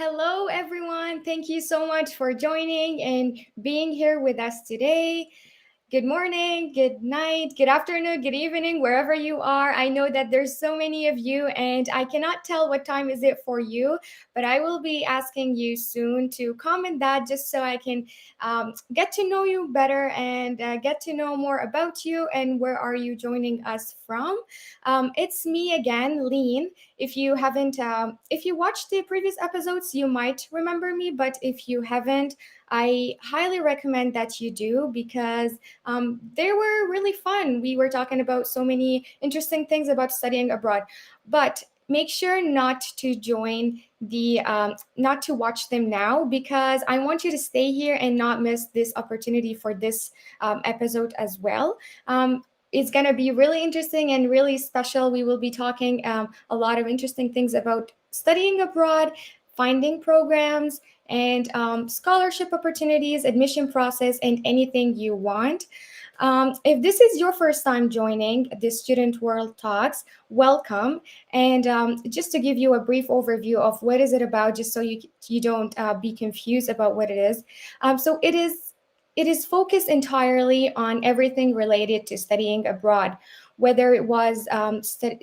Hello, everyone. Thank you so much for joining and being here with us today. Good morning, good night, good afternoon, good evening, wherever you are. I know that there's so many of you, and I cannot tell what time is it for you, but I will be asking you soon to comment that just so I can get to know you better and get to know more about you and where are you joining us from. It's me again, Lean. If you watched the previous episodes, you might remember me, but if you haven't, I highly recommend that you do because they were really fun. We were talking about so many interesting things about studying abroad, but make sure not to watch them now because I want you to stay here and not miss this opportunity for this episode as well. It's going to be really interesting and really special. We will be talking a lot of interesting things about studying abroad, finding programs, and scholarship opportunities, admission process, and anything you want. If this is your first time joining the Student World Talks, welcome. And just to give you a brief overview of what is it about, just so you don't be confused about what it is. So it is focused entirely on everything related to studying abroad, whether it was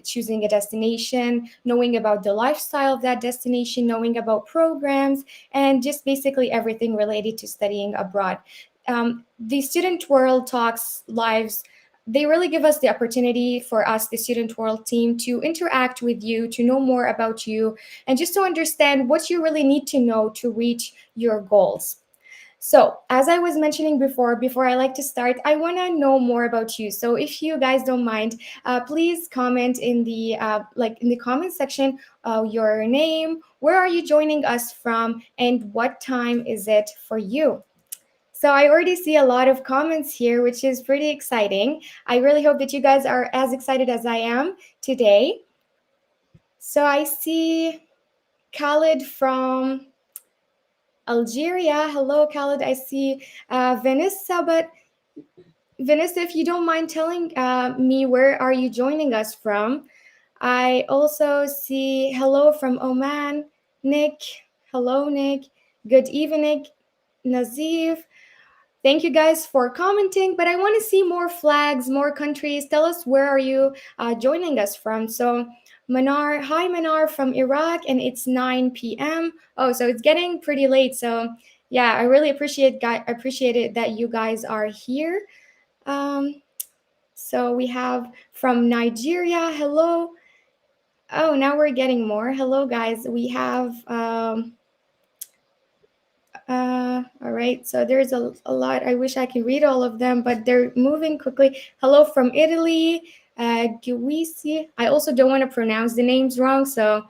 choosing a destination, knowing about the lifestyle of that destination, knowing about programs, and just basically everything related to studying abroad. The Student World Talks lives, they really give us the opportunity for us, the Student World team, to interact with you, to know more about you, and just to understand what you really need to know to reach your goals. So, as I was mentioning before I like to start, I want to know more about you. So, if you guys don't mind, please comment in the comment section, your name, where are you joining us from, and what time is it for you? So I already see a lot of comments here, which is pretty exciting. I really hope that you guys are as excited as I am today. So I see Khalid from Algeria. Hello, Khalid. I see Vanessa, but Vanessa, if you don't mind telling me where are you joining us from? I also see hello from Oman, Nick. Hello, Nick. Good evening, Nazif. Thank you guys for commenting, but I want to see more flags, more countries. Tell us where are you joining us from. So Manar, hi Manar from Iraq, and it's 9 p.m. Oh, so it's getting pretty late. So yeah, I really appreciate it that you guys are here. Um, so we have from Nigeria, hello. Oh, now we're getting more. Hello guys. We have all right, so there's a lot. I wish I could read all of them, but they're moving quickly. Hello from Italy, Guisi. I also don't want to pronounce the names wrong, so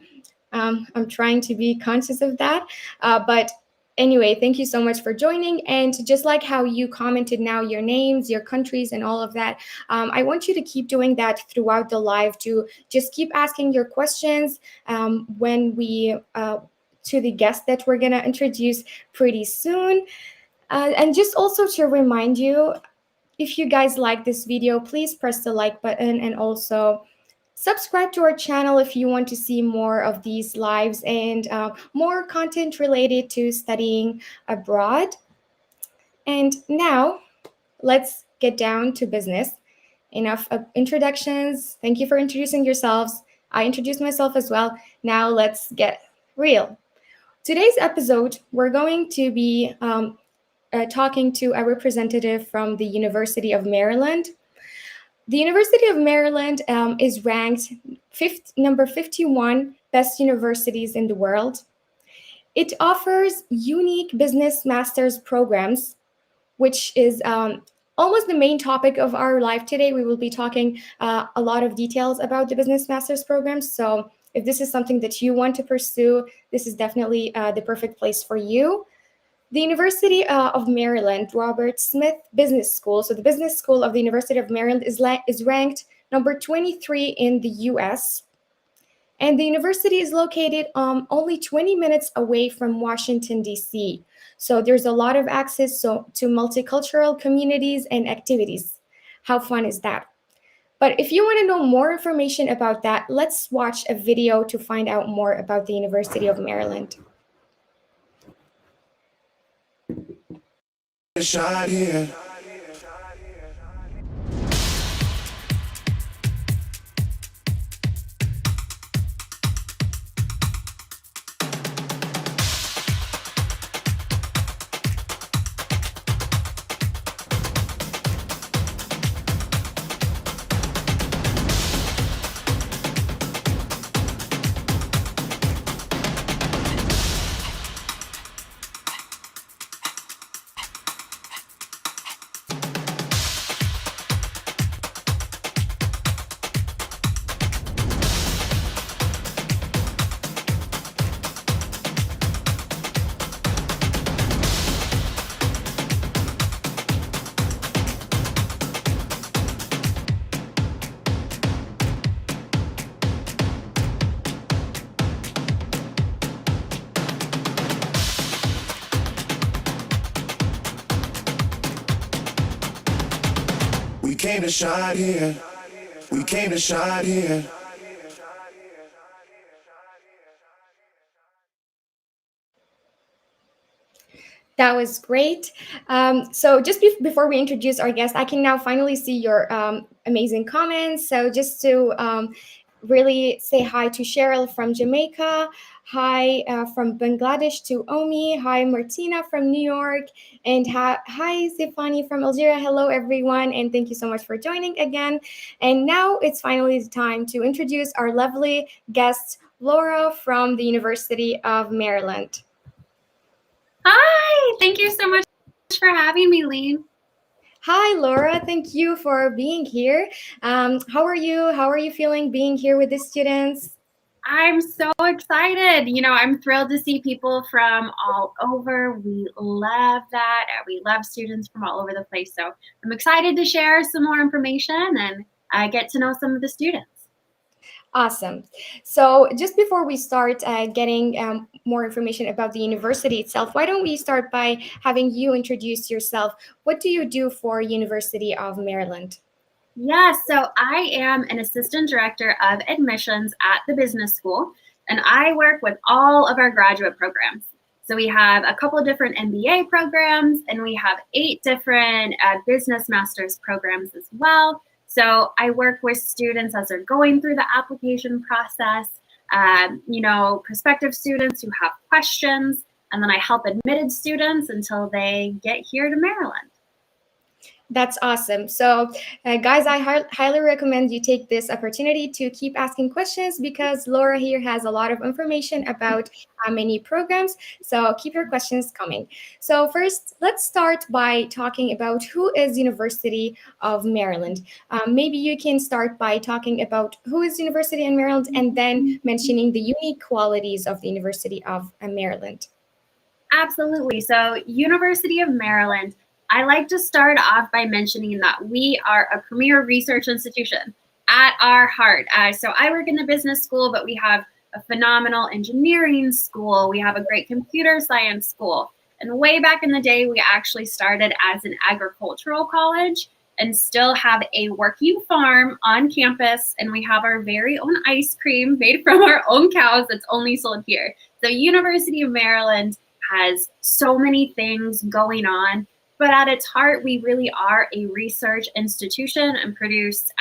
I'm trying to be conscious of that. But anyway, thank you so much for joining. And just like how you commented now, your names, your countries, and all of that, I want you to keep doing that throughout the live to just keep asking your questions when we to the guest that we're going to introduce pretty soon. And just also to remind you, if you guys like this video, please press the like button and also subscribe to our channel if you want to see more of these lives and more content related to studying abroad. And now let's get down to business. Enough of introductions. Thank you for introducing yourselves. I introduced myself as well. Now let's get real. Today's episode, we're going to be talking to a representative from the University of Maryland. The University of Maryland is ranked number 51 best universities in the world. It offers unique business master's programs, which is almost the main topic of our live today. We will be talking a lot of details about the business master's programs. So if this is something that you want to pursue, this is definitely the perfect place for you. The University of Maryland Robert Smith Business School, so the Business School of the University of Maryland is ranked number 23 in the U.S., and the university is located only 20 minutes away from Washington, D.C. So there's a lot of access to multicultural communities and activities. How fun is that? But if you want to know more information about that, let's watch a video to find out more about the University of Maryland. shot here. We came to shine here. We came to shine here. That was great. So just before we introduce our guest, I can now finally see your amazing comments. So just to really say hi to Cheryl from Jamaica, hi from Bangladesh to Omi, hi Martina from New York, and hi Zifani from Algeria. Hello everyone, and thank you so much for joining again. And now it's finally the time to introduce our lovely guest, Laura from the University of Maryland. Hi, thank you so much for having me, Lean. Hi, Laura. Thank you for being here. How are you? How are you feeling being here with the students? I'm so excited. I'm thrilled to see people from all over. We love that. We love students from all over the place. So I'm excited to share some more information and get to know some of the students. Awesome. So, just before we start getting more information about the university itself, why don't we start by having you introduce yourself? What do you do for University of Maryland? Yes, so I am an assistant director of admissions at the business school, and I work with all of our graduate programs. So we have a couple of different MBA programs, and we have 8 different business master's programs as well. So I work with students as they're going through the application process, prospective students who have questions, and then I help admitted students until they get here to Maryland. That's awesome. So, guys, I highly recommend you take this opportunity to keep asking questions because Laura here has a lot of information about many programs. So, keep your questions coming. So, first, let's start by talking about who is University of Maryland. Maybe you can start by talking about who is University in Maryland and then mentioning the unique qualities of the University of Maryland. Absolutely. So, University of Maryland, I like to start off by mentioning that we are a premier research institution at our heart. So, I work in the business school, but we have a phenomenal engineering school. We have a great computer science school. And way back in the day, we actually started as an agricultural college and still have a working farm on campus. And we have our very own ice cream made from our own cows that's only sold here. So, University of Maryland has so many things going on, but at its heart, we really are a research institution and produce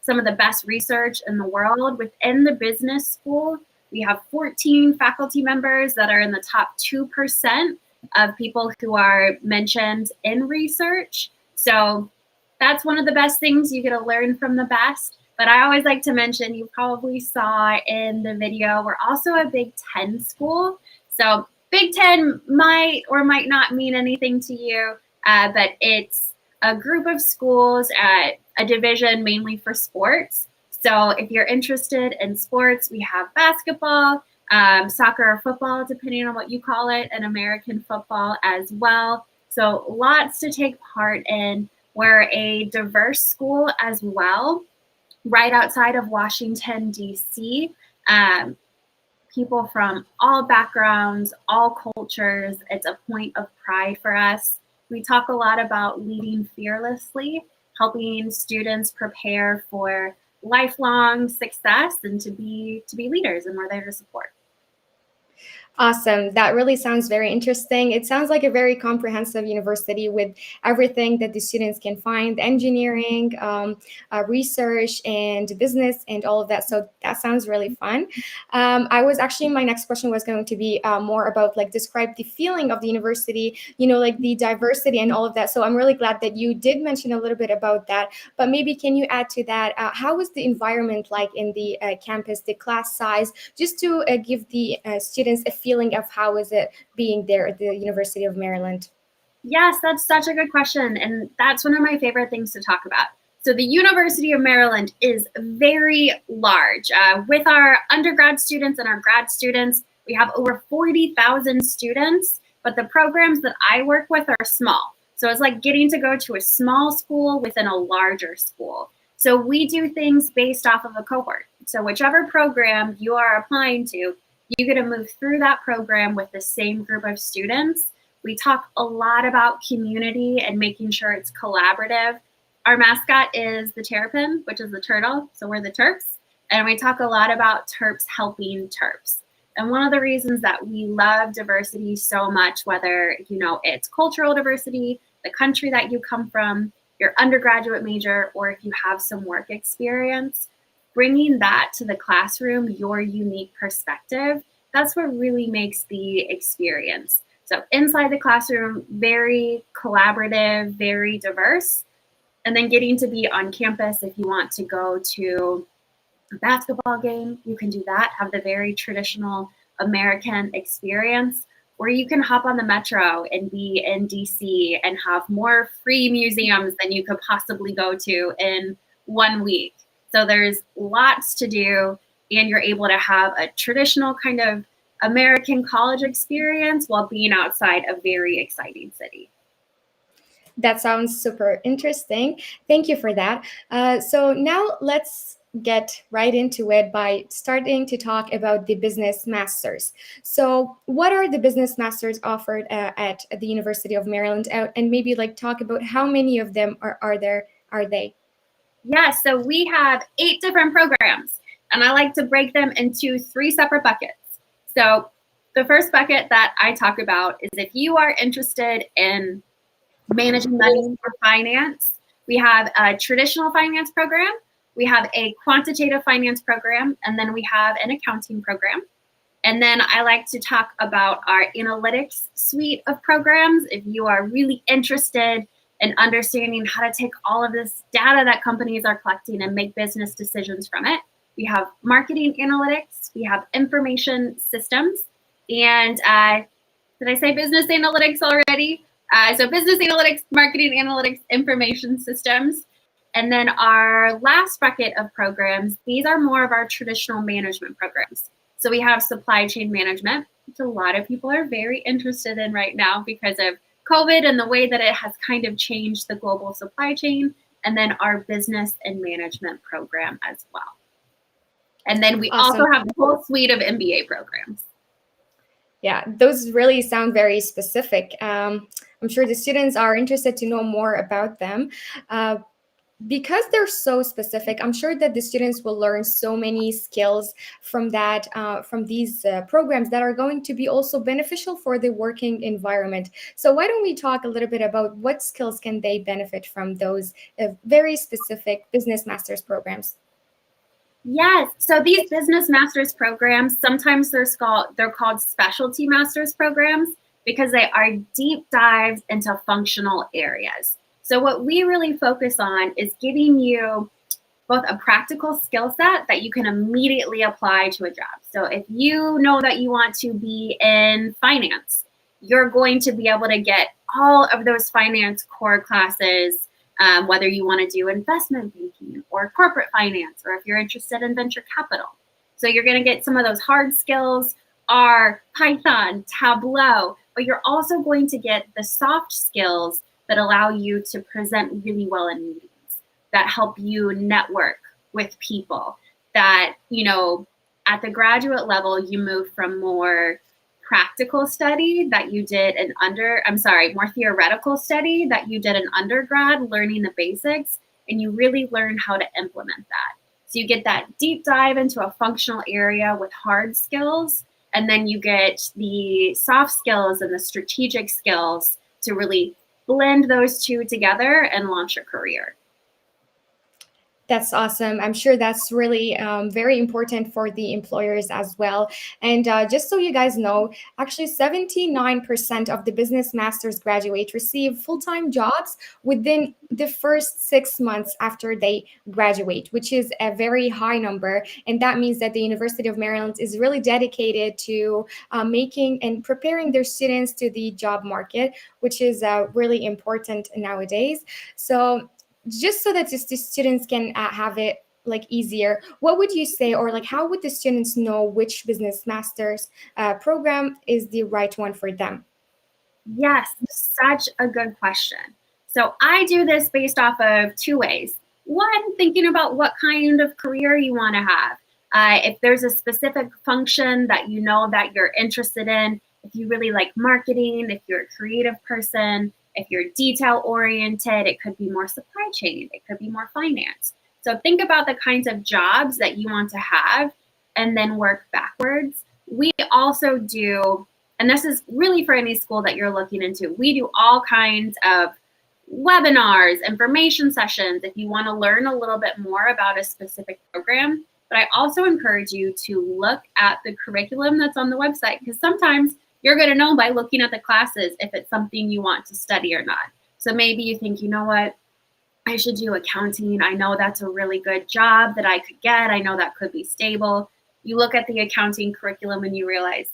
some of the best research in the world. Within the business school, we have 14 faculty members that are in the top 2% of people who are mentioned in research. So that's one of the best things. You get to learn from the best. But I always like to mention, you probably saw in the video, we're also a Big Ten school. So Big Ten might or might not mean anything to you, but it's a group of schools at a division mainly for sports. So if you're interested in sports, we have basketball, soccer or football, depending on what you call it, and American football as well. So lots to take part in. We're a diverse school as well, right outside of Washington, D.C. People from all backgrounds, all cultures. It's a point of pride for us. We talk a lot about leading fearlessly, helping students prepare for lifelong success and to be leaders, and we're there to support. Awesome. That really sounds very interesting. It sounds like a very comprehensive university with everything that the students can find: engineering, research, and business, and all of that. So that sounds really fun. I was actually, my next question was going to be more about like describe the feeling of the university, like the diversity and all of that. So I'm really glad that you did mention a little bit about that. But maybe can you add to that? How was the environment like in the campus, the class size, just to give the students a feeling of how is it being there at the University of Maryland? Yes, that's such a good question. And that's one of my favorite things to talk about. So, the University of Maryland is very large. With our undergrad students and our grad students, we have over 40,000 students, but the programs that I work with are small. So, it's like getting to go to a small school within a larger school. So, we do things based off of a cohort. So, whichever program you are applying to, you get to move through that program with the same group of students. We talk a lot about community and making sure it's collaborative. Our mascot is the terrapin, which is the turtle. So we're the Terps. And we talk a lot about Terps helping Terps. And one of the reasons that we love diversity so much, whether it's cultural diversity, the country that you come from, your undergraduate major, or if you have some work experience, bringing that to the classroom, your unique perspective, that's what really makes the experience. So inside the classroom, very collaborative, very diverse. And then getting to be on campus, if you want to go to a basketball game, you can do that, have the very traditional American experience. Or you can hop on the metro and be in DC and have more free museums than you could possibly go to in 1 week. So there's lots to do, and you're able to have a traditional kind of American college experience while being outside a very exciting city. That sounds super interesting. Thank you for that. So now let's get right into it by starting to talk about the business masters. So, what are the business masters offered at the University of Maryland? And maybe like talk about how many of them are there? Are they? Yeah, so we have 8 different programs, and I like to break them into 3 separate buckets. So, the first bucket that I talk about is if you are interested in managing money for finance, we have a traditional finance program, we have a quantitative finance program, and then we have an accounting program. And then I like to talk about our analytics suite of programs. If you are really interested in understanding how to take all of this data that companies are collecting and make business decisions from it, we have marketing analytics, we have information systems, and did I say business analytics already? So business analytics, marketing analytics, information systems. And then our last bucket of programs, these are more of our traditional management programs. So we have supply chain management, which a lot of people are very interested in right now because of COVID and the way that it has kind of changed the global supply chain. And then our business and management program as well. And then we Awesome. also have the whole suite of MBA programs. Yeah, those really sound very specific. I'm sure the students are interested to know more about them. Because they're so specific, I'm sure that the students will learn so many skills from that, from these programs that are going to be also beneficial for the working environment. So why don't we talk a little bit about what skills can they benefit from those very specific business masters programs? Yes. So these business master's programs, sometimes they're called specialty master's programs because they are deep dives into functional areas. So what we really focus on is giving you both a practical skill set that you can immediately apply to a job. So if you know that you want to be in finance, you're going to be able to get all of those finance core classes, whether you want to do investment banking or corporate finance, or if you're interested in venture capital. So you're going to get some of those hard skills, R, Python, Tableau, but you're also going to get the soft skills that allow you to present really well in meetings, that help you network with people, that, at the graduate level, you move from more practical study that you did more theoretical study that you did in undergrad, learning the basics, and you really learn how to implement that. So you get that deep dive into a functional area with hard skills, And then you get the soft skills and the strategic skills to really blend those two together and launch a career. That's awesome. I'm sure that's really very important for the employers as well. And just so you guys know, actually 79% of the business master's graduate receive full-time jobs within the first 6 months after they graduate, which is a very high number. And that means that the University of Maryland is really dedicated to making and preparing their students to the job market, which is really important nowadays. So just so that the students can have it like easier, what would you say, or like how would the students know which business masters program is the right one for them? Yes, such a good question. So I do this based off of two ways. One, thinking about what kind of career you want to have. If there's a specific function that you know that you're interested in, if you really like marketing, if you're a creative person, if you're detail oriented, it could be more supply chain, it could be more finance. So think about the kinds of jobs that you want to have and then work backwards. We also do, and this is really for any school that you're looking into, we do all kinds of webinars, information sessions if you want to learn a little bit more about a specific program. But I also encourage you to look at the curriculum that's on the website, because sometimes you're going to know by looking at the classes if it's something you want to study or not. So maybe you think, you know what, I should do accounting. I know that's a really good job that I could get. I know that could be stable. You look at the accounting curriculum and you realize,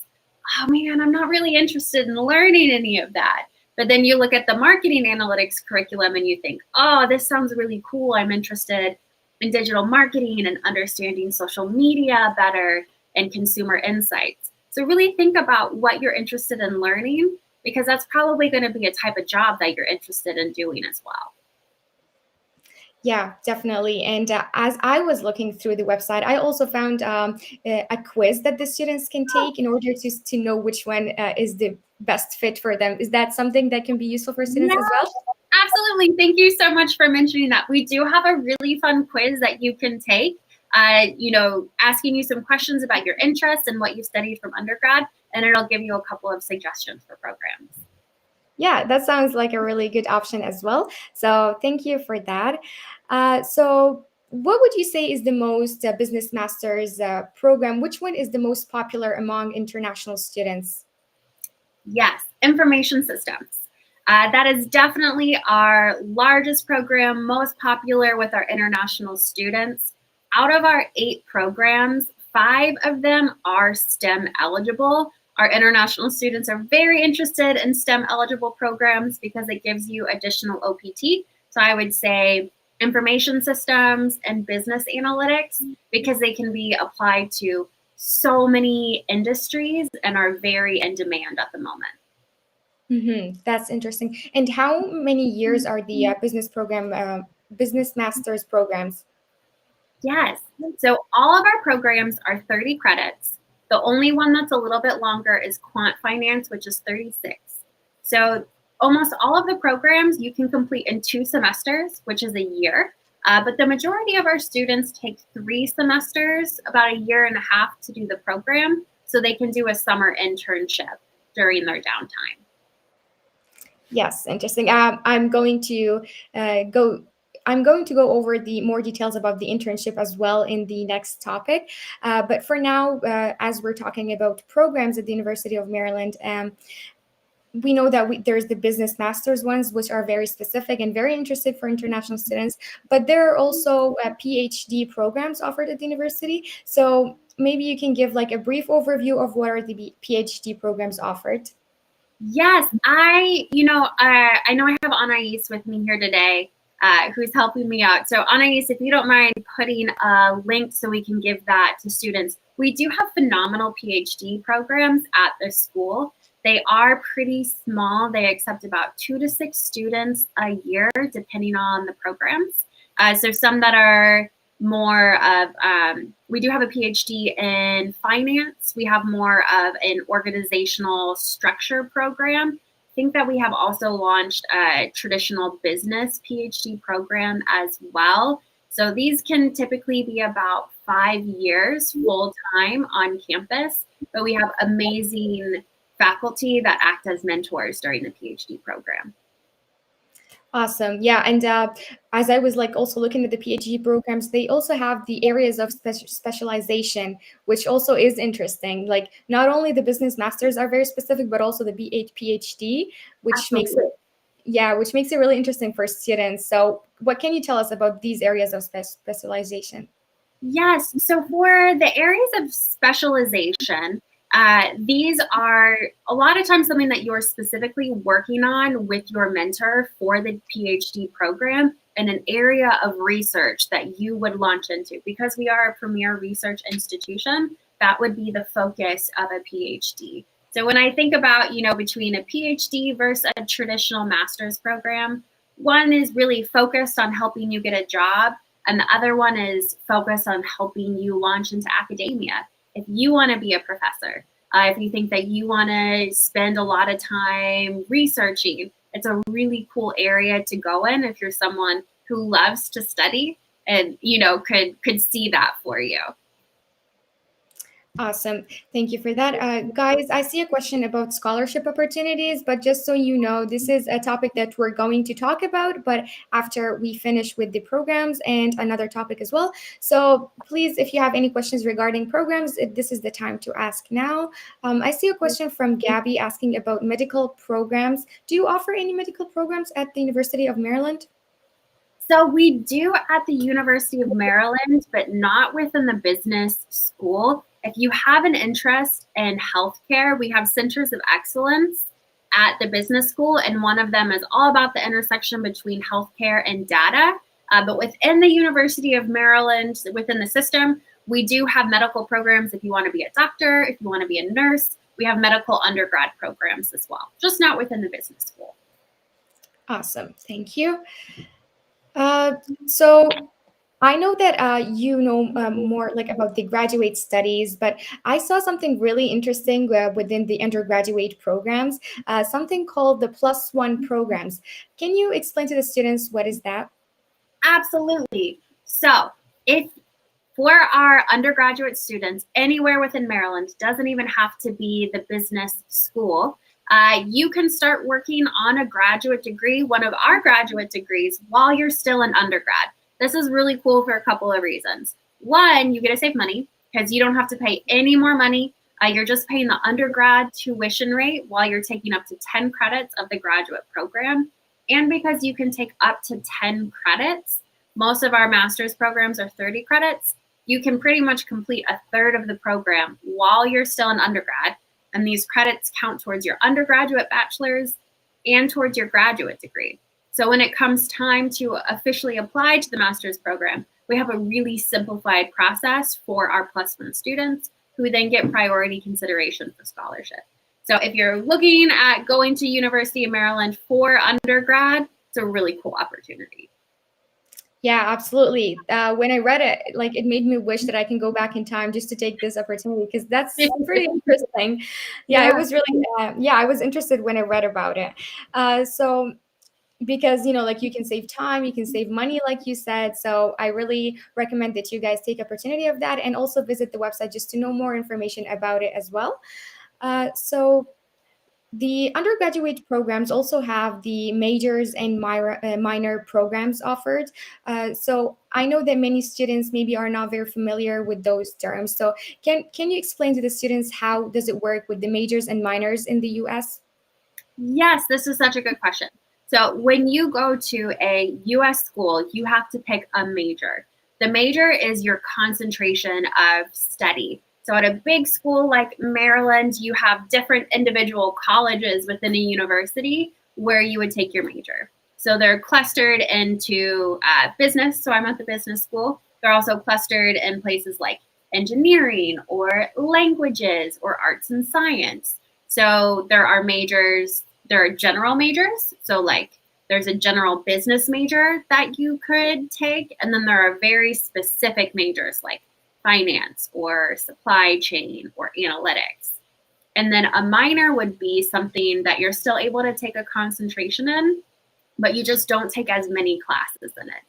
oh man, I'm not really interested in learning any of that. But then you look at the marketing analytics curriculum and you think, oh, this sounds really cool. I'm interested in digital marketing and understanding social media better and consumer insights. So really think about what you're interested in learning, because that's probably going to be a type of job that you're interested in doing as well. Yeah, definitely. And as I was looking through the website, I also found a quiz that the students can take in order to know which one is the best fit for them. Is that something that can be useful for students Yeah, as well? absolutely. Thank you so much for mentioning that. We do have a really fun quiz that you can take, asking you some questions about your interests and what you studied from undergrad, and it'll give you a couple of suggestions for programs. Yeah, that sounds like a really good option as well. So thank you for that. So what would you say is the most business masters program? Which one is the most popular among international students? Yes, information systems. That is definitely our largest program, most popular with our international students. Out of our 8 programs, 5 of them are STEM eligible. Our international students are very interested in STEM eligible programs because it gives you additional OPT. So I would say information systems and business analytics, because they can be applied to so many industries and are very in demand at the moment. That's interesting. And how many years are the business masters programs? Yes. So all of our programs are 30 credits. The only one that's a little bit longer is Quant Finance, which is 36. So almost all of the programs you can complete in 2 semesters, which is a year. But the majority of our students take 3 semesters, about a year and a half to do the program, so they can do a summer internship during their downtime. Yes, interesting. I'm going to go. I'm going to go over the more details about the internship as well in the next topic. But for now, as we're talking about programs at the University of Maryland, we know that there's the business masters ones, which are very specific and very interested for international students. But there are also PhD programs offered at the university. So maybe you can give like a brief overview of what are the PhD programs offered. Yes, I know I have Anais with me here today, who's helping me out. So Anais, if you don't mind putting a link so we can give that to students. We do have phenomenal PhD programs at the school. They are pretty small. They accept about 2 to 6 students a year, depending on the programs. So some that are more of, we do have a PhD in finance. We have more of an organizational structure program. I think that we have also launched a traditional business PhD program as well. So these can typically be about 5 years full time on campus, but we have amazing faculty that act as mentors during the PhD program. Awesome. Yeah. And as I was like also looking at the PhD programs, they also have the areas of specialization, which also is interesting. Like not only the business masters are very specific, but also the PhD, which makes Absolutely. it, yeah, which makes it really interesting for students. So what can you tell us about these areas of specialization? Yes. So for the areas of specialization, these are a lot of times something that you're specifically working on with your mentor for the PhD program and an area of research that you would launch into. Because we are a premier research institution, that would be the focus of a PhD. So when I think about, between a PhD versus a traditional master's program, one is really focused on helping you get a job and the other one is focused on helping you launch into academia. If you want to be a professor, if you think that you want to spend a lot of time researching, it's a really cool area to go in if you're someone who loves to study and could see that for you. Awesome. Thank you for that. Guys, I see a question about scholarship opportunities, but just so you know, this is a topic that we're going to talk about, but after we finish with the programs and another topic as well. So please, if you have any questions regarding programs, this is the time to ask now. I see a question from Gabby asking about medical programs. Do you offer any medical programs at the University of Maryland? So we do at the University of Maryland, but not within the business school. If you have an interest in healthcare, we have centers of excellence at the business school, and one of them is all about the intersection between healthcare and data. But within the University of Maryland, within the system, we do have medical programs if you want to be a doctor, if you want to be a nurse. We have medical undergrad programs as well, just not within the business school. Awesome. Thank you. So I know that you know more like about the graduate studies, but I saw something really interesting within the undergraduate programs, something called the +1 programs. Can you explain to the students what is that? Absolutely. So if for our undergraduate students anywhere within Maryland, doesn't even have to be the business school. You can start working on a graduate degree, one of our graduate degrees, while you're still an undergrad. This is really cool for a couple of reasons. One, you get to save money because you don't have to pay any more money. You're just paying the undergrad tuition rate while you're taking up to 10 credits of the graduate program. And because you can take up to 10 credits, most of our master's programs are 30 credits. You can pretty much complete a third of the program while you're still an undergrad. And these credits count towards your undergraduate bachelor's and towards your graduate degree. So when it comes time to officially apply to the master's program, we have a really simplified process for our +1 students who then get priority consideration for scholarship. So if you're looking at going to University of Maryland for undergrad, it's a really cool opportunity. Yeah, absolutely. When I read it, like it made me wish that I can go back in time just to take this opportunity because that's pretty interesting. Yeah, it was really, yeah, I was interested when I read about it. So because like you can save time, you can save money like you said, so I really recommend that you guys take opportunity of that and also visit the website just to know more information about it as well. So the undergraduate programs also have the majors and minor programs offered. So I know that many students maybe are not very familiar with those terms, so can you explain to the students how does it work with the majors and minors in the US? Yes, this is such a good question. So when you go to a US school, you have to pick a major. The major is your concentration of study. So at a big school like Maryland, you have different individual colleges within a university where you would take your major. So they're clustered into business. So I'm at the business school. They're also clustered in places like engineering or languages or arts and science. So there are majors, there are general majors. So like there's a general business major that you could take. And then there are very specific majors like finance or supply chain or analytics. And then a minor would be something that you're still able to take a concentration in, but you just don't take as many classes in it.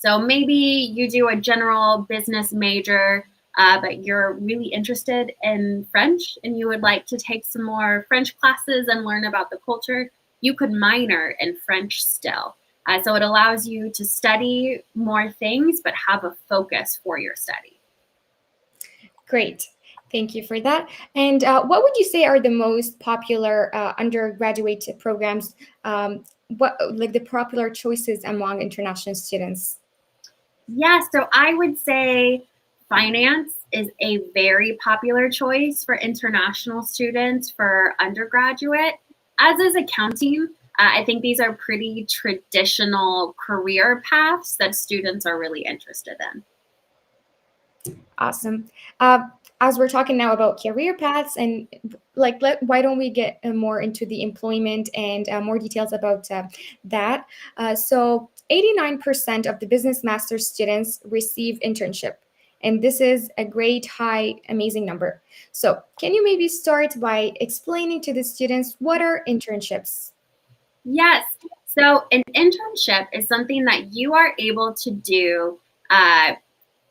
So maybe you do a general business major, but you're really interested in French and you would like to take some more French classes and learn about the culture. You could minor in French still. So it allows you to study more things, but have a focus for your study. Great. Thank you for that. And what would you say are the most popular undergraduate programs? What like the popular choices among international students? Yeah, so I would say finance is a very popular choice for international students for undergraduate, as is accounting. I think these are pretty traditional career paths that students are really interested in. Awesome. As we're talking now about career paths and why don't we get more into the employment and more details about that? So 89% of the business master's students receive internship. And this is a great, high, amazing number. So can you maybe start by explaining to the students what are internships? Yes. So an internship is something that you are able to do.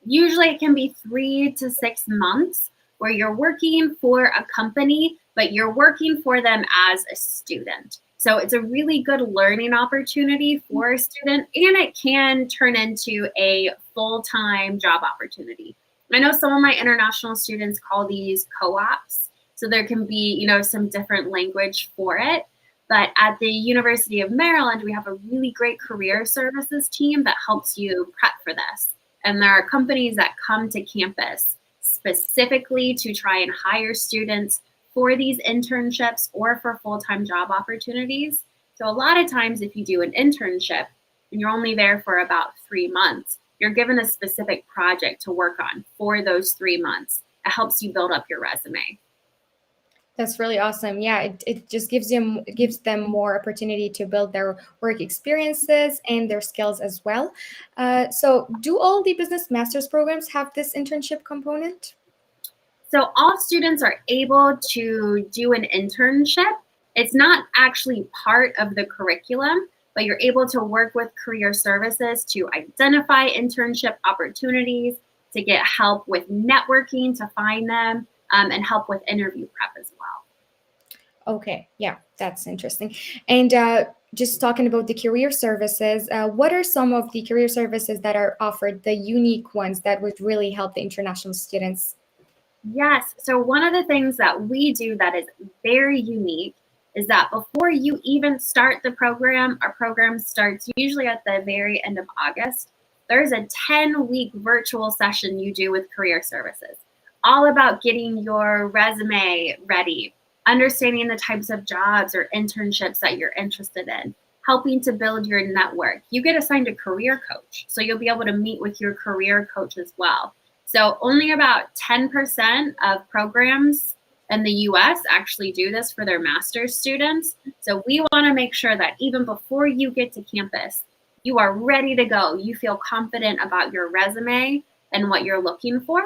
Usually it can be 3 to 6 months where you're working for a company, but you're working for them as a student. So it's a really good learning opportunity for a student, and it can turn into a full-time job opportunity. I know some of my international students call these co-ops. So there can be, some different language for it. But at the University of Maryland, we have a really great career services team that helps you prep for this. And there are companies that come to campus specifically to try and hire students for these internships or for full-time job opportunities. So a lot of times if you do an internship and you're only there for about 3 months, you're given a specific project to work on for those 3 months. It helps you build up your resume. That's really awesome. Yeah, it just gives them more opportunity to build their work experiences and their skills as well. So, do all the business master's programs have this internship component? So all students are able to do an internship. It's not actually part of the curriculum, but you're able to work with career services to identify internship opportunities, to get help with networking to find them, and help with interview prep as well. Okay, yeah, that's interesting. And just talking about the career services, what are some of the career services that are offered, the unique ones that would really help the international students? Yes. So one of the things that we do that is very unique is that before you even start the program, our program starts usually at the very end of August. There's a 10-week virtual session you do with career services, all about getting your resume ready, understanding the types of jobs or internships that you're interested in, helping to build your network. You get assigned a career coach, so you'll be able to meet with your career coach as well. So only about 10% of programs in the US actually do this for their master's students. So we want to make sure that even before you get to campus, you are ready to go. You feel confident about your resume and what you're looking for.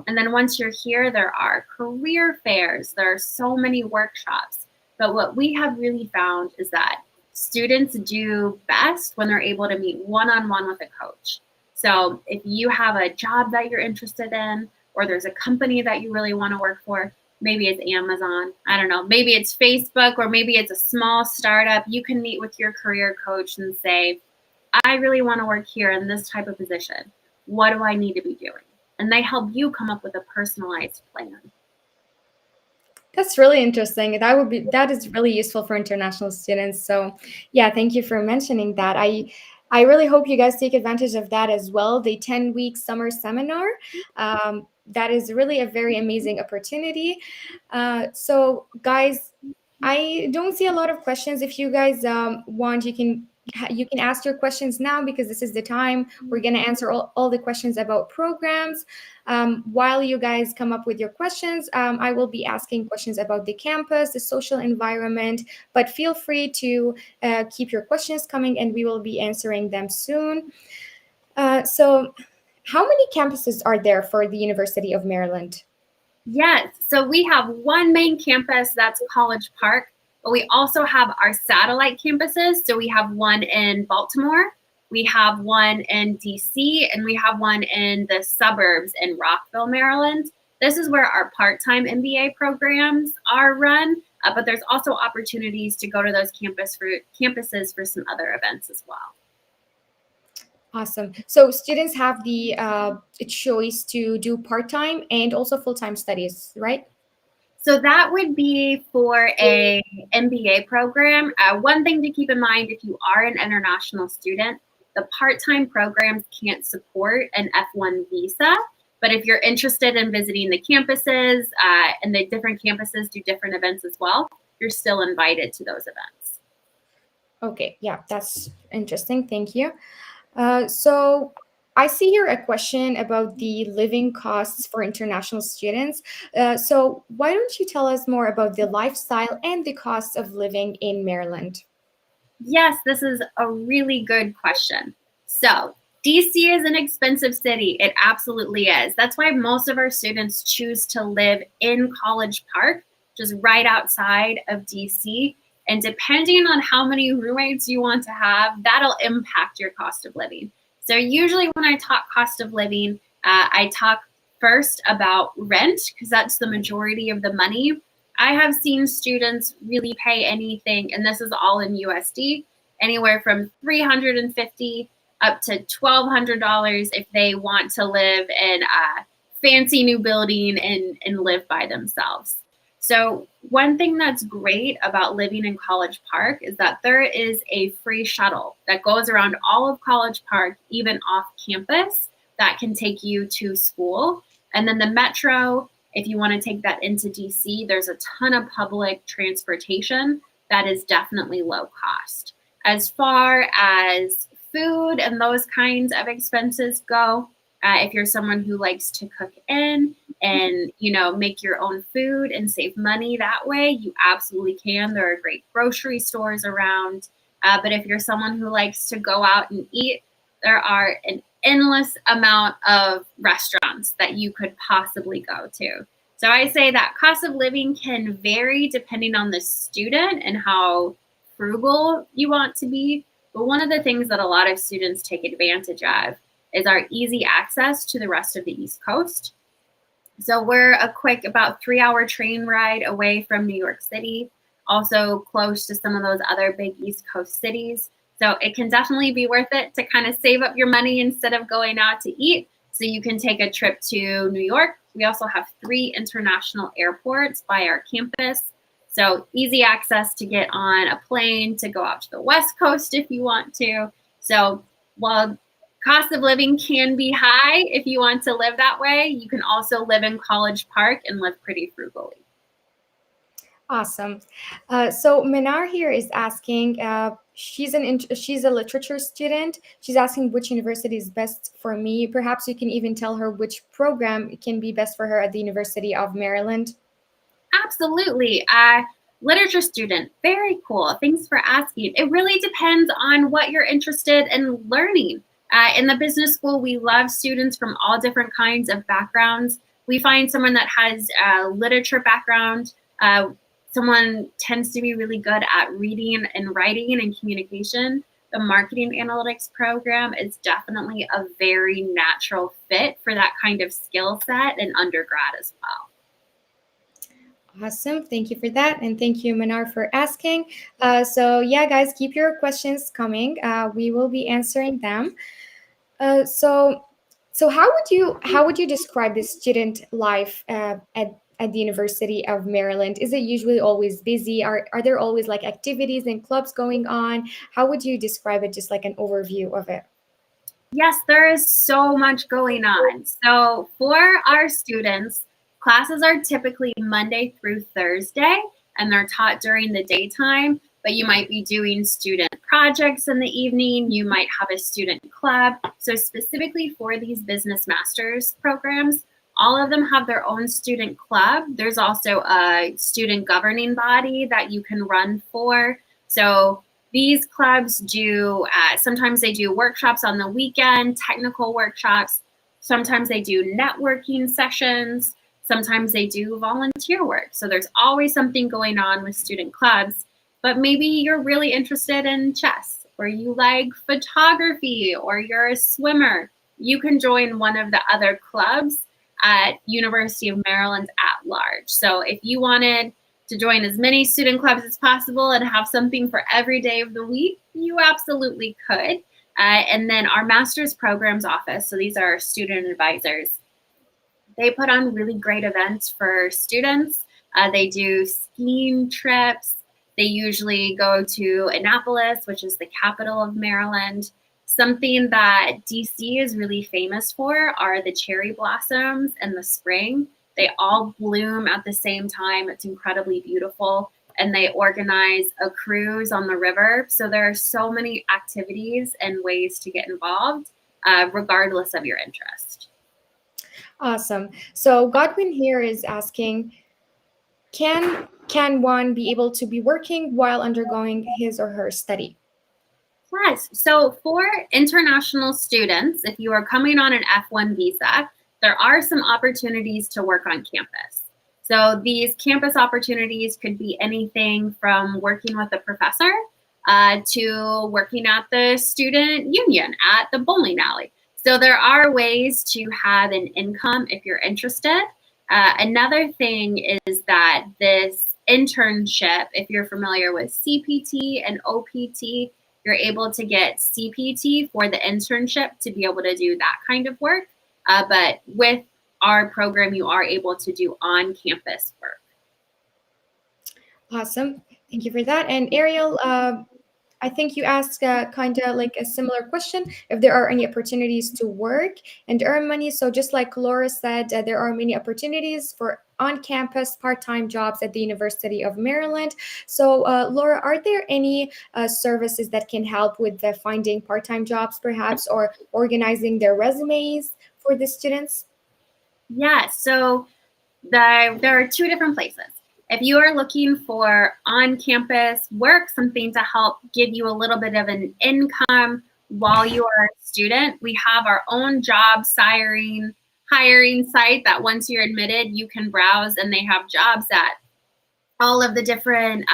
And then once you're here, there are career fairs. There are so many workshops. But what we have really found is that students do best when they're able to meet one-on-one with a coach. So if you have a job that you're interested in, or there's a company that you really want to work for, maybe it's Amazon, I don't know, maybe it's Facebook, or maybe it's a small startup, you can meet with your career coach and say, I really want to work here in this type of position. What do I need to be doing? And they help you come up with a personalized plan. That's really interesting. That is really useful for international students. So, yeah, thank you for mentioning that. I really hope you guys take advantage of that as well. The 10-week summer seminar. That is really a very amazing opportunity. So, guys, I don't see a lot of questions. If you guys want, you can ask your questions now because this is the time we're going to answer all the questions about programs. While you guys come up with your questions, I will be asking questions about the campus, the social environment, but feel free to keep your questions coming and we will be answering them soon. So, how many campuses are there for the University of Maryland? Yes, so we have one main campus, that's College Park, but we also have our satellite campuses. So we have one in Baltimore, We have one in DC, and we have one in the suburbs in Rockville, Maryland. This is where our part-time MBA programs are run, but there's also opportunities to go to those campuses for some other events as well. Awesome. So students have the choice to do part-time and also full-time studies, right? So that would be for a MBA program. One thing to keep in mind, if you are an international student, the part-time programs can't support an F1 visa. But if you're interested in visiting the campuses and the different campuses do different events as well, you're still invited to those events. Okay, yeah, that's interesting. Thank you. So I see here a question about the living costs for international students. So why don't you tell us more about the lifestyle and the cost of living in Maryland? Yes, this is a really good question. So, DC is an expensive city. It absolutely is. That's why most of our students choose to live in College Park, just right outside of DC. And depending on how many roommates you want to have, that'll impact your cost of living. So, usually when I talk cost of living, I talk first about rent because that's the majority of the money. I have seen students really pay anything, and this is all in USD, anywhere from $350 up to $1,200 if they want to live in a fancy new building and live by themselves. So one thing that's great about living in College Park is that there is a free shuttle that goes around all of College Park, even off campus, that can take you to school. And then the metro, if you want to take that into DC, there's a ton of public transportation that is definitely low cost. As far as food and those kinds of expenses go, if you're someone who likes to cook in and make your own food and save money that way, you absolutely can. There are great grocery stores around. But if you're someone who likes to go out and eat, there are an endless amount of restaurants that you could possibly go to. So I say that cost of living can vary depending on the student and how frugal you want to be. But one of the things that a lot of students take advantage of is our easy access to the rest of the East Coast. So we're a quick about 3-hour train ride away from New York City, also close to some of those other big East Coast cities. So it can definitely be worth it to kind of save up your money instead of going out to eat. So you can take a trip to New York. We also have 3 international airports by our campus. So easy access to get on a plane to go out to the West Coast if you want to. So while cost of living can be high if you want to live that way, you can also live in College Park and live pretty frugally. Awesome. So Minar here is asking, she's a literature student. She's asking which university is best for me. Perhaps you can even tell her which program can be best for her at the University of Maryland. Absolutely. Literature student, very cool. Thanks for asking. It really depends on what you're interested in learning. In the business school, we love students from all different kinds of backgrounds. We find someone that has a literature background. Someone tends to be really good at reading and writing and communication. The marketing analytics program is definitely a very natural fit for that kind of skill set in undergrad as well. Awesome. Thank you for that. And thank you, Manar, for asking. So yeah, guys, keep your questions coming. We will be answering them. So how would you describe the student life at the University of Maryland? Is it usually always busy? Are there always like activities and clubs going on? How would you describe it, just like an overview of it? Yes, there is so much going on. So for our students, classes are typically Monday through Thursday, and they're taught during the daytime, but you might be doing student projects in the evening. You might have a student club. So specifically for these business masters programs, all of them have their own student club. There's also a student governing body that you can run for. So these clubs do, sometimes they do workshops on the weekend, technical workshops. Sometimes they do networking sessions. Sometimes they do volunteer work. So there's always something going on with student clubs. But maybe you're really interested in chess or you like photography, or you're a swimmer, you can join one of the other clubs at University of Maryland at large. So if you wanted to join as many student clubs as possible and have something for every day of the week, you absolutely could. And then our master's programs office, so these are our student advisors, they put on really great events for students. They do skiing trips. They usually go to Annapolis, which is the capital of Maryland. Something that DC is really famous for are the cherry blossoms in the spring. They all bloom at the same time. It's incredibly beautiful. And they organize a cruise on the river. So there are so many activities and ways to get involved, regardless of your interest. Awesome. So Godwin here is asking, can one be able to be working while undergoing his or her study? Yes. So for international students, if you are coming on an F1 visa, there are some opportunities to work on campus. So these campus opportunities could be anything from working with a professor to working at the student union at the bowling alley. So there are ways to have an income if you're interested. Another thing is that this internship, if you're familiar with CPT and OPT, you're able to get CPT for the internship to be able to do that kind of work. But with our program, you are able to do on-campus work. Awesome. Thank you for that. And Ariel, I think you asked kind of like a similar question, if there are any opportunities to work and earn money. So just like Laura said, there are many opportunities for on-campus part-time jobs at the University of Maryland. So Laura, are there any services that can help with finding part-time jobs perhaps, or organizing their resumes for the students? Yes. So there are two different places. If you are looking for on-campus work, something to help give you a little bit of an income while you are a student, we have our own job hiring site that once you're admitted, you can browse, and they have jobs at all of the different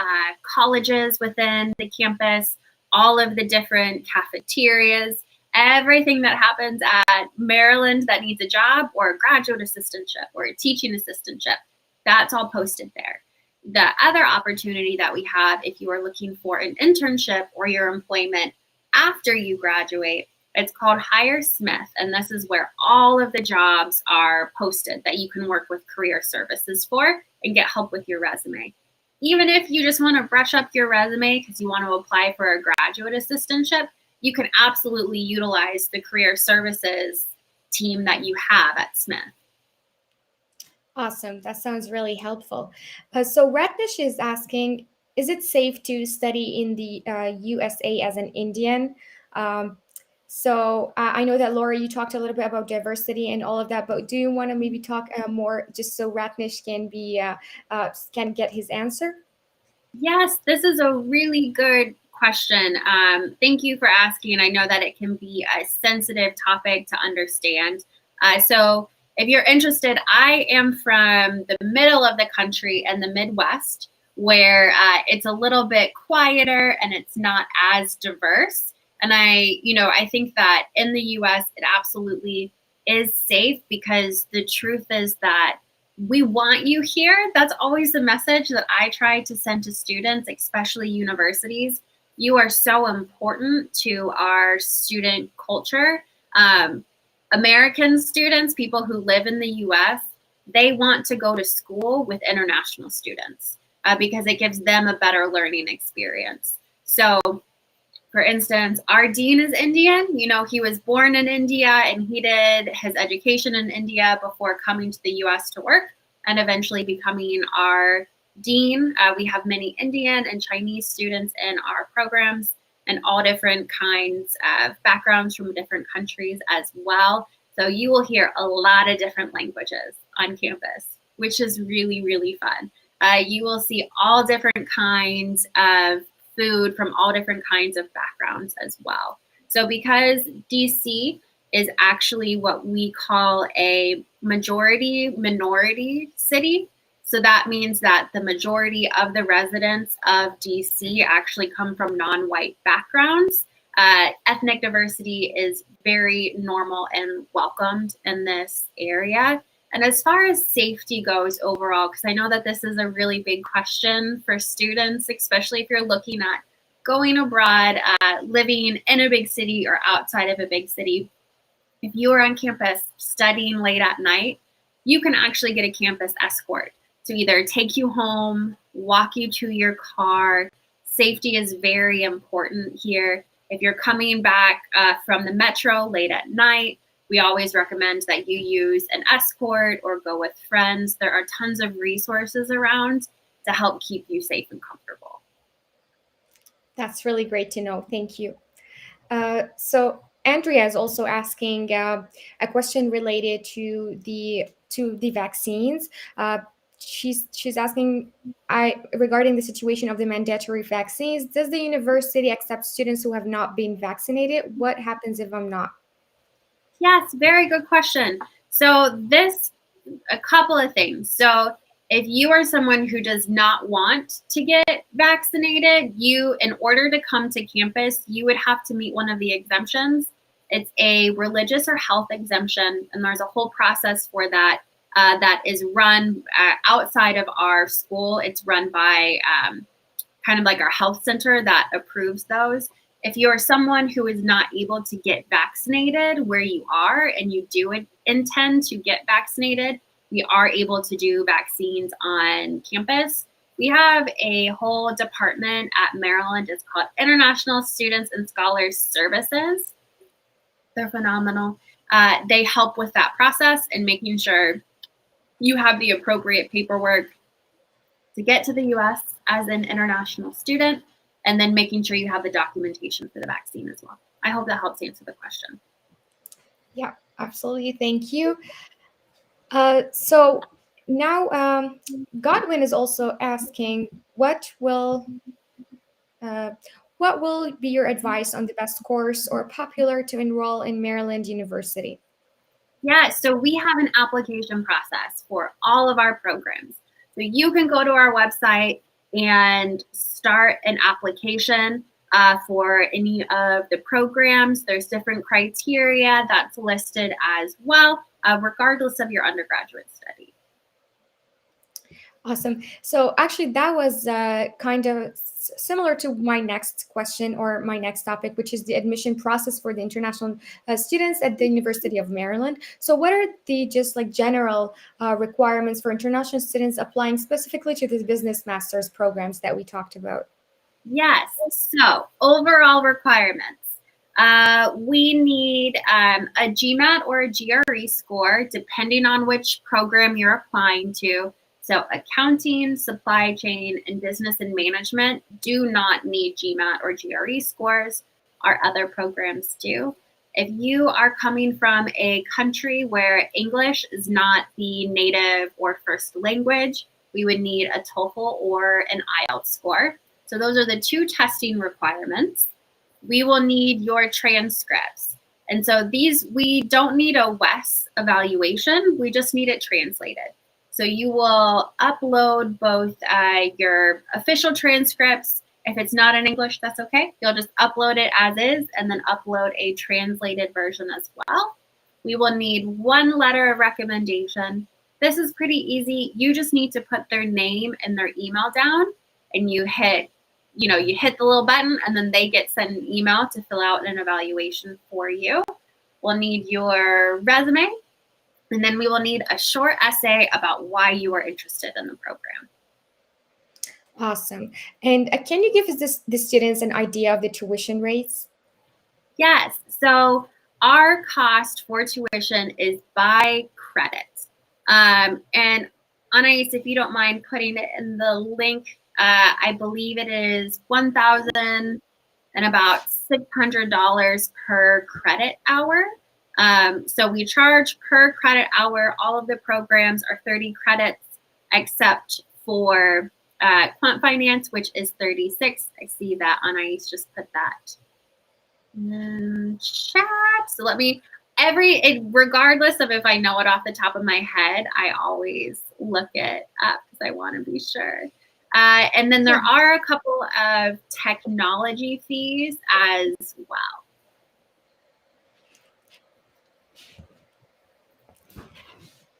colleges within the campus, all of the different cafeterias, everything that happens at Maryland that needs a job or a graduate assistantship or a teaching assistantship, that's all posted there. The other opportunity that we have, if you are looking for an internship or your employment after you graduate, it's called Hire Smith, and this is where all of the jobs are posted that you can work with career services for and get help with your resume. Even if you just want to brush up your resume because you want to apply for a graduate assistantship, you can absolutely utilize the career services team that you have at Smith. Awesome. That sounds really helpful. So Ratnish is asking, is it safe to study in the USA as an Indian? So I know that Laura, you talked a little bit about diversity and all of that, but do you want to maybe talk more, just so Ratnish can get his answer? Yes, this is a really good question. Thank you for asking. I know that it can be a sensitive topic to understand. So if you're interested, I am from the middle of the country and the Midwest, where it's a little bit quieter and it's not as diverse. And I think that in the US, it absolutely is safe, because the truth is that we want you here. That's always the message that I try to send to students, especially universities. You are so important to our student culture. American students, people who live in the US, they want to go to school with international students because it gives them a better learning experience. So, for instance, our dean is Indian. He was born in India and he did his education in India before coming to the US to work and eventually becoming our dean. We have many Indian and Chinese students in our programs, and all different kinds of backgrounds from different countries as well. So you will hear a lot of different languages on campus, which is really, really fun. You will see all different kinds of food from all different kinds of backgrounds as well. So because DC is actually what we call a majority minority city, so that means that the majority of the residents of DC actually come from non-white backgrounds. ethnic diversity is very normal and welcomed in this area. And as far as safety goes overall, because I know that this is a really big question for students, especially if you're looking at going abroad, living in a big city or outside of a big city. If you are on campus studying late at night, you can actually get a campus escort to either take you home, walk you to your car. Safety is very important here. If you're coming back from the metro late at night, we always recommend that you use an escort or go with friends. There are tons of resources around to help keep you safe and comfortable. That's really great to know. Thank you. So Andrea is also asking a question related to the vaccines. She's asking, regarding the situation of the mandatory vaccines. Does the university accept students who have not been vaccinated? What happens if I'm not? Yes, very good question. So a couple of things. So if you are someone who does not want to get vaccinated, in order to come to campus, you would have to meet one of the exemptions. It's a religious or health exemption, and there's a whole process for that that is run outside of our school. It's run by kind of like our health center that approves those. If you're someone who is not able to get vaccinated where you are and you do intend to get vaccinated, we are able to do vaccines on campus. We have a whole department at Maryland. It's called International Students and Scholars Services. They're phenomenal. They help with that process and making sure you have the appropriate paperwork to get to the U.S. as an international student, and then making sure you have the documentation for the vaccine as well. I hope that helps answer the question. Yeah, absolutely. Thank you. So now Godwin is also asking, uh, what will be your advice on the best course or popular to enroll in Maryland University? Yeah, so we have an application process for all of our programs. So you can go to our website and start an application for any of the programs. There's different criteria that's listed as well, regardless of your undergraduate study. Awesome. So actually, that was kind of similar to my next question or my next topic, which is the admission process for the international students at the University of Maryland. So what are the just like general requirements for international students applying specifically to the business master's programs that we talked about? Yes. So overall requirements. We need a GMAT or a GRE score, depending on which program you're applying to. So accounting, supply chain, and business and management do not need GMAT or GRE scores. Our other programs do. If you are coming from a country where English is not the native or first language, we would need a TOEFL or an IELTS score. So those are the two testing requirements. We will need your transcripts. And so we don't need a WES evaluation, we just need it translated. So you will upload both your official transcripts. If it's not in English, that's okay. You'll just upload it as is and then upload a translated version as well. We will need one letter of recommendation. This is pretty easy. You just need to put their name and their email down, and you hit the little button, and then they get sent an email to fill out an evaluation for you. We'll need your resume, and then we will need a short essay about why you are interested in the program. Awesome. And can you give us the students an idea of the tuition rates? Yes. So our cost for tuition is by credit. And Anais, if you don't mind putting it in the link, I believe it is $1,000 and about $600 per credit hour. So we charge per credit hour. All of the programs are 30 credits, except for quant finance, which is 36. I see that Anais just put that in chat. So regardless of if I know it off the top of my head, I always look it up because I want to be sure. And then there are a couple of technology fees as well.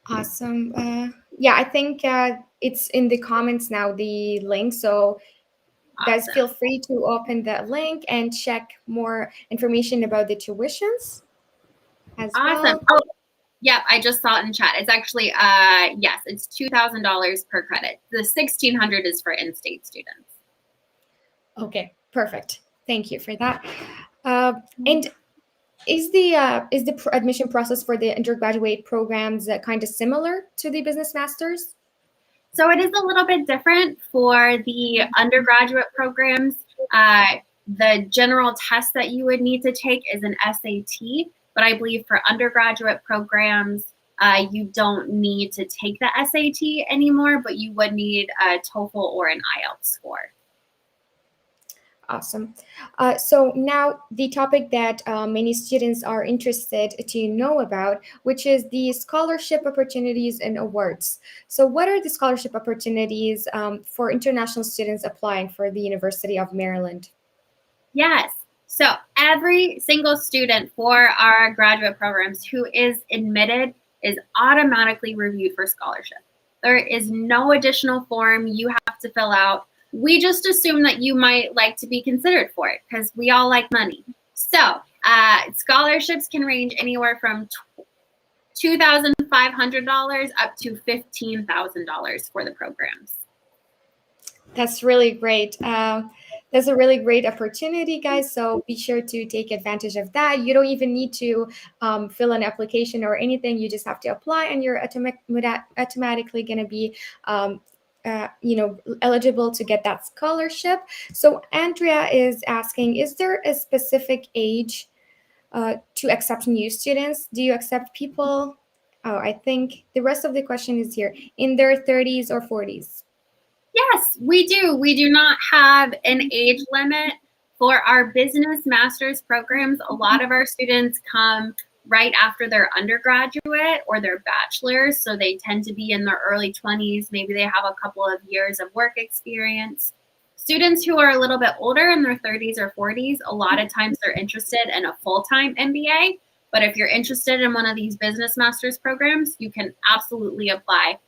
Awesome. Yeah, I think it's in the comments now, the link. So guys, Awesome. feel free to open that link and check more information about the tuitions as Awesome. well. Oh, yep, I just saw it in chat. It's actually, yes, it's $2,000 per credit. The $1,600 is for in-state students. Okay, perfect. Thank you for that. And is the admission process for the undergraduate programs kind of similar to the business masters? So it is a little bit different for the undergraduate programs. The general test that you would need to take is an SAT, but I believe for undergraduate programs, you don't need to take the SAT anymore, but you would need a TOEFL or an IELTS score. Awesome. So now the topic that many students are interested to know about, which is the scholarship opportunities and awards. So what are the scholarship opportunities for international students applying for the University of Maryland? Yes. So every single student for our graduate programs who is admitted is automatically reviewed for scholarship. There is no additional form you have to fill out. We just assume that you might like to be considered for it because we all like money. So scholarships can range anywhere from $2,500 up to $15,000 for the programs. That's really great. That's a really great opportunity, guys. So be sure to take advantage of that. You don't even need to fill an application or anything. You just have to apply, and you're automatically going to be, eligible to get that scholarship. So Andrea is asking, is there a specific age to accept new students? Do you accept people? Oh, I think the rest of the question is here, in their 30s or 40s. Yes, we do. We do not have an age limit for our business master's programs. A lot of our students come right after their undergraduate or their bachelor's, so they tend to be in their early 20s. Maybe they have a couple of years of work experience. Students who are a little bit older in their 30s or 40s, a lot of times they're interested in a full-time MBA. But if you're interested in one of these business master's programs, you can absolutely apply.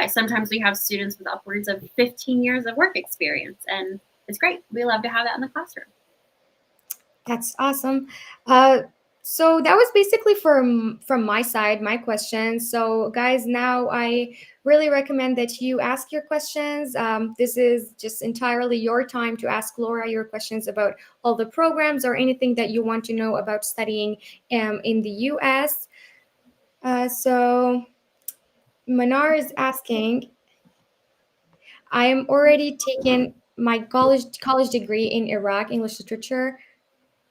Sometimes we have students with upwards of 15 years of work experience, and it's great. We love to have that in the classroom. That's awesome. So that was basically from my side, my questions. So guys, now I really recommend that you ask your questions. This is just entirely your time to ask Laura your questions about all the programs or anything that you want to know about studying in the U.S. So Manar is asking, I am already taken my college degree in Iraq, English literature.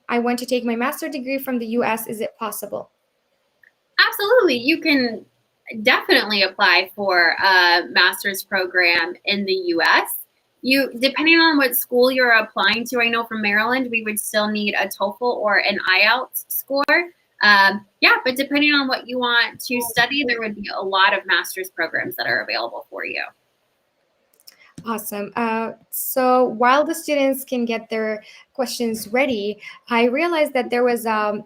I want to take my master degree from the US. Is it possible? Absolutely. You can definitely apply for a master's program in the US. Depending on what school you're applying to, I know from Maryland, we would still need a TOEFL or an IELTS score. But depending on what you want to study, there would be a lot of master's programs that are available for you. Awesome. So while the students can get their questions ready, I realized that there was a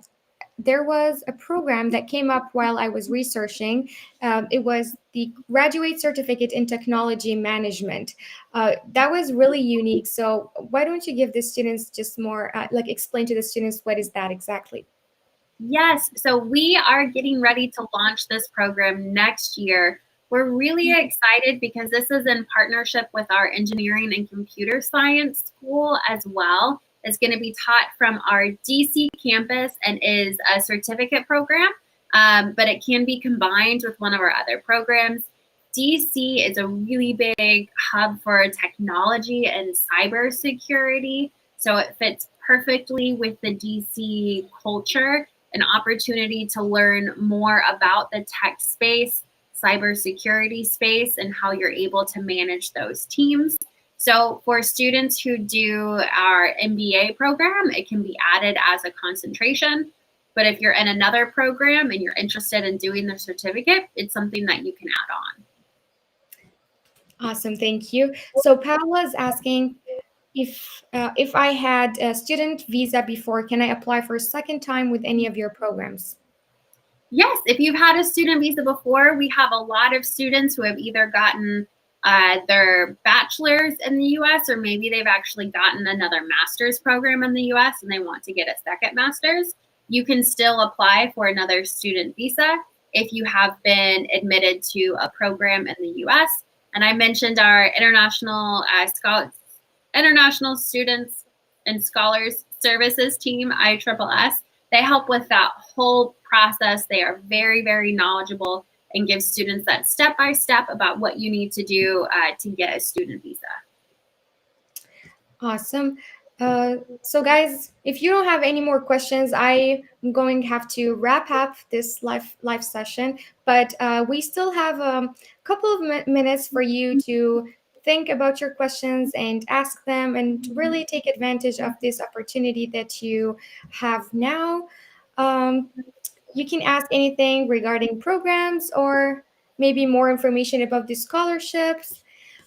program that came up while I was researching. It was the Graduate Certificate in Technology Management. That was really unique. So why don't you give the students just more, explain to the students what is that exactly? Yes, so we are getting ready to launch this program next year. We're really excited because this is in partnership with our engineering and computer science school as well. It's going to be taught from our DC campus and is a certificate program, but it can be combined with one of our other programs. DC is a really big hub for technology and cybersecurity, so it fits perfectly with the DC culture. An opportunity to learn more about the tech space, cybersecurity space, and how you're able to manage those teams. So for students who do our MBA program, it can be added as a concentration. But if you're in another program and you're interested in doing the certificate, it's something that you can add on. Awesome, thank you. So Paula is asking if I had a student visa before, can I apply for a second time with any of your programs? Yes, if you've had a student visa before, we have a lot of students who have either gotten their bachelor's in the US, or maybe they've actually gotten another master's program in the US and they want to get a second master's. You can still apply for another student visa if you have been admitted to a program in the US. And I mentioned our international students and scholars services team, ISSS. They help with that whole process. They are very, very knowledgeable and give students that step by step about what you need to do to get a student visa. Awesome. So, guys, if you don't have any more questions, I'm going to have to wrap up this live session. But we still have a couple of minutes for you to think about your questions and ask them, and really take advantage of this opportunity that you have now. Um, you can ask anything regarding programs or maybe more information about the scholarships.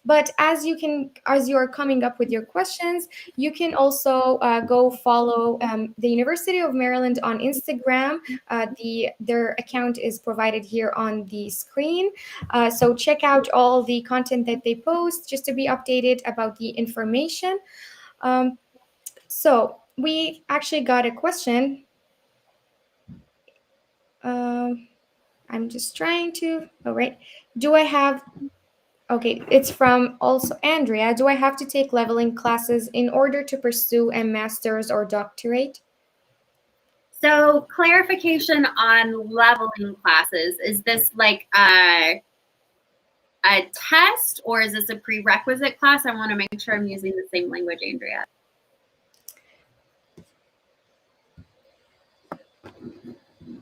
But as you are coming up with your questions, you can also go follow the University of Maryland on Instagram. Their account is provided here on the screen. So check out all the content that they post just to be updated about the information. Um, so we actually got a question. Um, I'm just trying to. All right. Do I have Okay, it's from also Andrea. Do I have to take leveling classes in order to pursue a master's or doctorate? So, clarification on leveling classes. Is this like a test, or is this a prerequisite class? I want to make sure I'm using the same language, Andrea.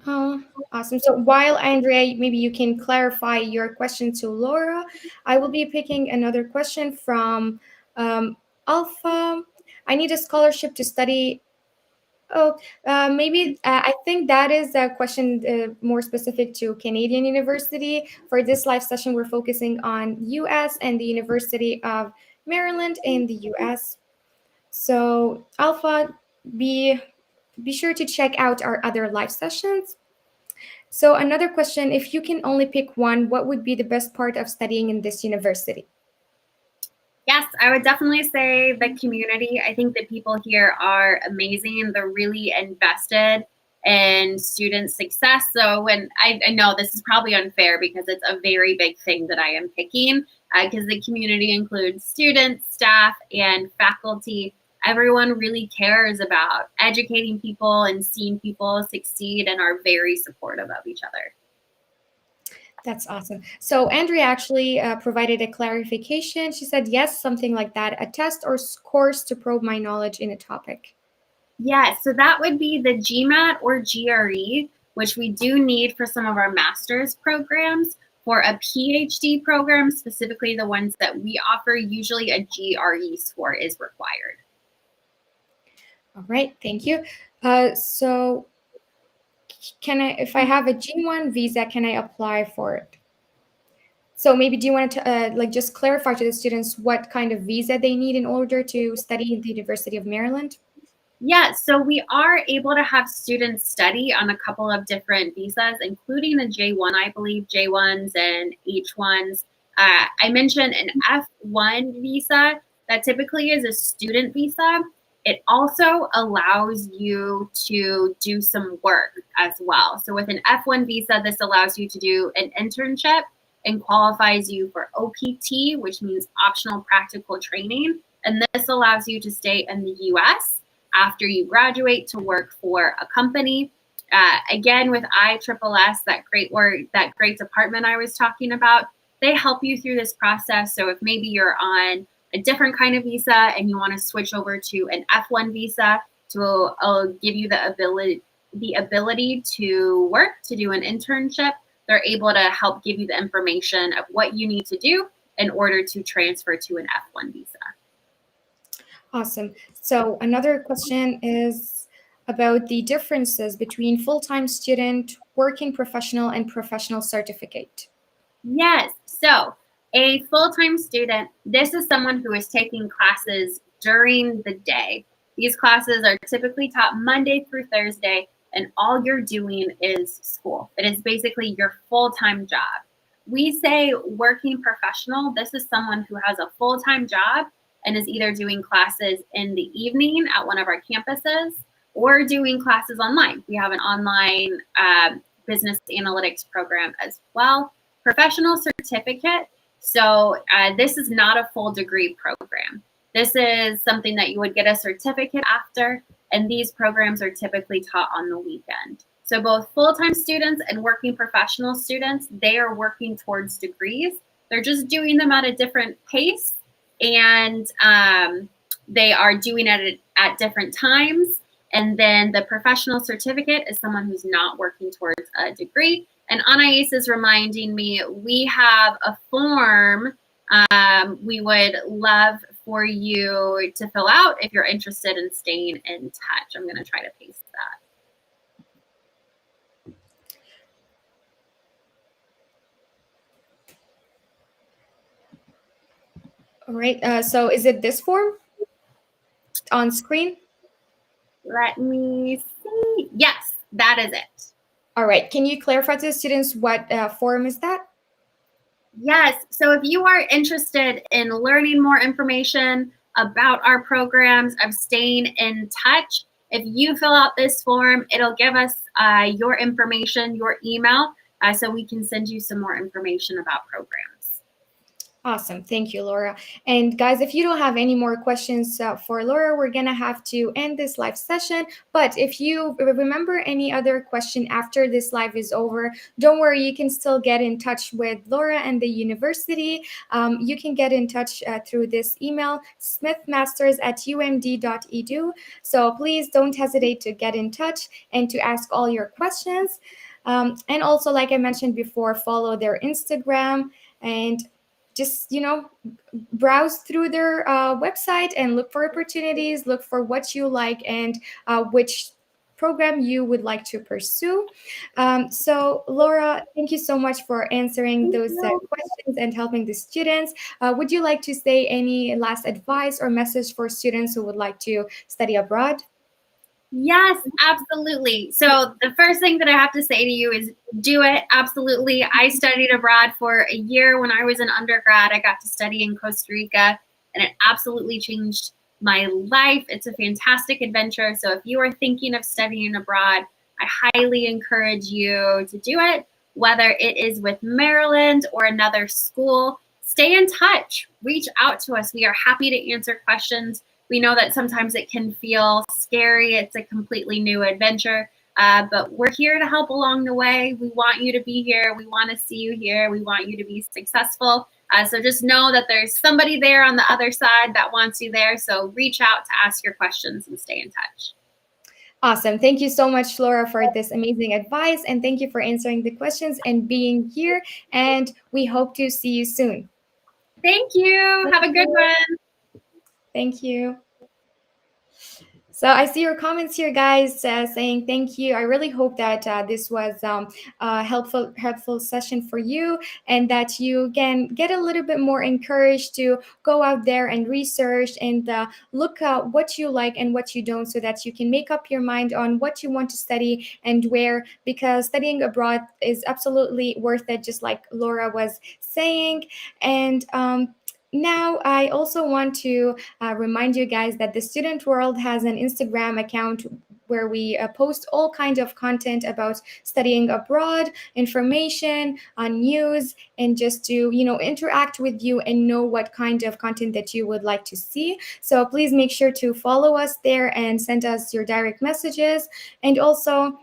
Oh, awesome. So while Andrea, maybe you can clarify your question to Laura, I will be picking another question from Alpha. I need a scholarship to study. Oh, maybe I think that is a question more specific to Canadian University. For this live session, we're focusing on U.S. and the University of Maryland in the U.S. So, Alpha, be be sure to check out our other live sessions. So, another question: if you can only pick one, what would be the best part of studying in this university? Yes, I would definitely say the community. I think the people here are amazing. They're really invested in student success. So when I know this is probably unfair because it's a very big thing that I am picking, because the community includes students, staff, and faculty. Everyone really cares about educating people and seeing people succeed and are very supportive of each other. That's awesome. So Andrea actually provided a clarification. She said, yes, something like that, a test or course to probe my knowledge in a topic. Yes, so that would be the GMAT or GRE, which we do need for some of our master's programs. For a PhD program, specifically the ones that we offer, usually a GRE score is required. All right, thank you. So if I have a G1 visa, can I apply for it? So maybe do you want to like just clarify to the students what kind of visa they need in order to study in the University of Maryland? Yeah, so we are able to have students study on a couple of different visas, including the J1, I believe, J1s and H1s. I mentioned an F1 visa that typically is a student visa. It also allows you to do some work as well. So with an F1 visa, this allows you to do an internship and qualifies you for OPT, which means optional practical training. And this allows you to stay in the US after you graduate to work for a company. Again, with ISSS, that great department I was talking about, they help you through this process. So if maybe you're on a different kind of visa and you want to switch over to an F1 visa to give you the ability to work, to do an internship, they're able to help give you the information of what you need to do in order to transfer to an F1 visa. Awesome. So another question is about the differences between full-time student, working professional, and professional certificate. Yes. So A full-time student, this is someone who is taking classes during the day. These classes are typically taught Monday through Thursday, and all you're doing is school. It is basically your full-time job. We say working professional. This is someone who has a full-time job and is either doing classes in the evening at one of our campuses or doing classes online. We have an online business analytics program as well. Professional certificate. So this is not a full degree program. This is something that you would get a certificate after, and these programs are typically taught on the weekend. So both full-time students and working professional students, they are working towards degrees. They're just doing them at a different pace, and they are doing it at different times. And then the professional certificate is someone who's not working towards a degree. And Anais is reminding me, we have a form we would love for you to fill out if you're interested in staying in touch. I'm going to try to paste that. All right. So is it this form on screen? Let me see. Yes, that is it. All right. Can you clarify to the students what form is that? Yes. So if you are interested in learning more information about our programs, of staying in touch, if you fill out this form, it'll give us your information, your email, so we can send you some more information about programs. Awesome. Thank you, Laura. And guys, if you don't have any more questions for Laura, we're going to have to end this live session. But if you remember any other question after this live is over, don't worry, you can still get in touch with Laura and the university. You can get in touch through this email, smithmasters@umd.edu. So please don't hesitate to get in touch and to ask all your questions. And also, like I mentioned before, follow their Instagram and just browse through their website and look for opportunities, look for what you like and which program you would like to pursue. So Laura, thank you so much for answering those questions and helping the students. Would you like to say any last advice or message for students who would like to study abroad? Yes, absolutely. So the first thing that I have to say to you is do it. Absolutely. I studied abroad for a year when I was an undergrad. I got to study in Costa Rica, and it absolutely changed my life. It's a fantastic adventure. So if you are thinking of studying abroad, I highly encourage you to do it, whether it is with Maryland or another school. Stay in touch. Reach out to us. We are happy to answer questions. We know that sometimes it can feel scary. It's a completely new adventure, but we're here to help along the way. We want you to be here. We want to see you here. We want you to be successful. So just know that there's somebody there on the other side that wants you there. So reach out to ask your questions and stay in touch. Awesome. Thank you so much, Laura, for this amazing advice. And thank you for answering the questions and being here. And we hope to see you soon. Thank you. Have a good one. Thank you. So I see your comments here, guys, saying thank you. I really hope that this was a helpful session for you, and that you can get a little bit more encouraged to go out there and research and look at what you like and what you don't, so that you can make up your mind on what you want to study and where, because studying abroad is absolutely worth it, just like Laura was saying. And now, I also want to remind you guys that the Student World has an Instagram account where we post all kinds of content about studying abroad, information on news, and just to interact with you and know what kind of content that you would like to see. So please make sure to follow us there and send us your direct messages, and also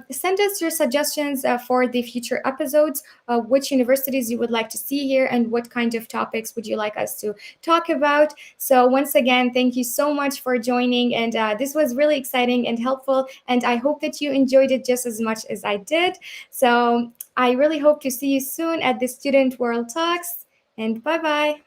send us your suggestions for the future episodes, which universities you would like to see here and what kind of topics would you like us to talk about. So once again, thank you so much for joining, and this was really exciting and helpful, and I hope that you enjoyed it just as much as I did. So I really hope to see you soon at the Student World Talks, and bye-bye.